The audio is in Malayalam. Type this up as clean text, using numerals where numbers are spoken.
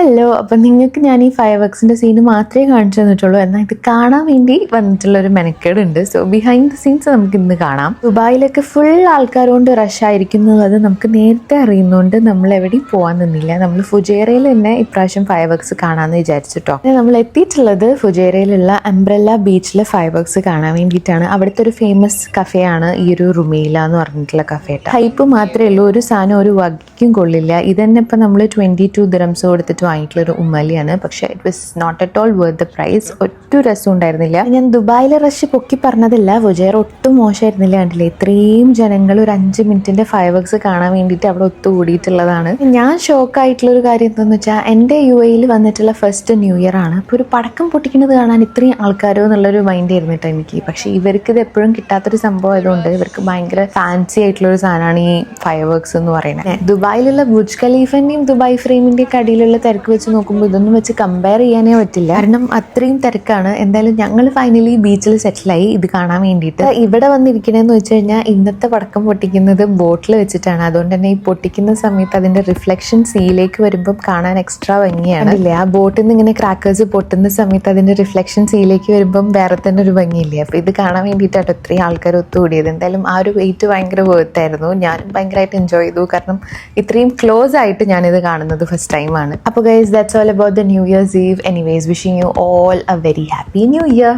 ഹലോ, അപ്പം നിങ്ങൾക്ക് ഞാൻ ഈ ഫയർ വർക്സിൻ്റെ സീന് മാത്രമേ കാണിച്ചു തന്നിട്ടുള്ളൂ. എന്നാൽ ഇത് കാണാൻ വേണ്ടി വന്നിട്ടുള്ള ഒരു മെനക്കേടുണ്ട്. സോ ബിഹൈൻഡ് ദ സീൻസ് നമുക്ക് ഇന്ന് കാണാം. ദുബായിലൊക്കെ ഫുൾ ആൾക്കാരുകൊണ്ട് റഷ് ആയിരിക്കുന്നത് നമുക്ക് നേരത്തെ അറിയുന്നതുകൊണ്ട് നമ്മൾ എവിടെയും പോകാൻ നിന്നില്ല. നമ്മൾ ഫുജേറയിൽ തന്നെ ഇപ്രാവശ്യം ഫയർ വർക്സ് കാണാമെന്ന് വിചാരിച്ചിട്ടോ. നമ്മൾ എത്തിയിട്ടുള്ളത് ഫുജേറയിലുള്ള അംബ്രല്ല ബീച്ചിലെ ഫയർ വർക്സ് കാണാൻ വേണ്ടിയിട്ടാണ്. അവിടുത്തെ ഒരു ഫേമസ് കഫേയാണ് ഈ ഒരു റുമീല എന്ന് പറഞ്ഞിട്ടുള്ള കഫേട്ട. ഹൈപ്പ് മാത്രമേ ഉള്ളൂ, ഒരു സാധനം ഒരു വകയ്ക്കും കൊള്ളില്ല. ഇത് തന്നെ ഇപ്പം നമ്മൾ 22 ദിറംസ് കൊടുത്തിട്ട് വാങ്ങിയിട്ടുള്ളൊരു ഉമ്മലിയാണ്. പക്ഷേ it was not at all worth the price. ഒറ്റ രസം ഉണ്ടായിരുന്നില്ല. ഞാൻ ദുബായിലെ റഷ് പൊക്കി പറഞ്ഞതല്ല, ഫുജൈറ ഒട്ടും മോശമായിരുന്നില്ല. കണ്ടില്ലേ, ഇത്രയും ജനങ്ങൾ ഒരു 5 മിനിറ്റിന്റെ ഫയർ വർക്സ് കാണാൻ വേണ്ടിയിട്ട് അവിടെ ഒത്തുകൂടിയിട്ടുള്ളതാണ്. ഞാൻ ഷോക്കായിട്ടുള്ള ഒരു കാര്യം എന്താണെന്ന് വെച്ചാൽ, എൻ്റെ UAE വന്നിട്ടുള്ള ഫസ്റ്റ് ന്യൂ ഇയർ ആണ്. അപ്പോൾ ഒരു പടക്കം പൊട്ടിക്കുന്നത് കാണാൻ ഇത്രയും ആൾക്കാരോ എന്നുള്ളൊരു മൈൻഡ് ആയിരുന്നിട്ട് എനിക്ക്. പക്ഷേ ഇവർക്ക് ഇത് എപ്പോഴും കിട്ടാത്തൊരു സംഭവം ആയതുകൊണ്ട് ഇവർക്ക് ഭയങ്കര ഫാൻസി ആയിട്ടുള്ള ഒരു സാധനമാണ് ഈ ഫയർ വർക്സ് എന്ന് പറയുന്നത്. ദുബായിലുള്ള ബുർജ് ഖലീഫന്റെയും ദുബായ് ഫ്രെയിമിന്റെയും കടിയിലുള്ള തിരക്ക് വെച്ച് നോക്കുമ്പോൾ ഇതൊന്നും വെച്ച് കമ്പയർ ചെയ്യാനേ പറ്റില്ല. കാരണം അത്രയും തിരക്കാണ്. എന്തായാലും ഞങ്ങൾ ഫൈനലി ബീച്ചിൽ സെറ്റിലായി ഇത് കാണാൻ വേണ്ടിയിട്ട്. ഇവിടെ വന്നിരിക്കണേന്ന് വെച്ച് കഴിഞ്ഞാൽ ഇന്നത്തെ പടക്കം പൊട്ടിക്കുന്നത് ബോട്ടിൽ വെച്ചിട്ടാണ്. അതുകൊണ്ട് തന്നെ ഈ പൊട്ടിക്കുന്ന സമയത്ത് അതിന്റെ റിഫ്ലക്ഷൻ സീയിലേക്ക് വരുമ്പോൾ കാണാൻ എക്സ്ട്രാ ഭംഗിയാണ്. ഇല്ലേ, ആ ബോട്ടിൽ നിന്ന് ഇങ്ങനെ ക്രാക്കേഴ്സ് പൊട്ടുന്ന സമയത്ത് അതിന്റെ റിഫ്ലക്ഷൻ സീയിലേക്ക് വരുമ്പം വേറെ തന്നെ ഒരു ഭംഗിയില്ലേ. അപ്പൊ ഇത് കാണാൻ വേണ്ടിയിട്ടാണ് ഇത്രയും ആൾക്കാർ ഒത്തുകൂടിയത്. എന്തായാലും ആ ഒരു വെയിറ്റ് ഭയങ്കര വേർത്തായിരുന്നു. ഞാനും ഭയങ്കരമായിട്ട് എൻജോയ് ചെയ്തു. കാരണം ഇത്രയും ക്ലോസ് ആയിട്ട് ഞാനിത് കാണുന്നത് ഫസ്റ്റ് ടൈമാണ്. അപ്പോൾ guys, that's all about the New Year's Eve. Anyways, wishing you all a very happy New Year.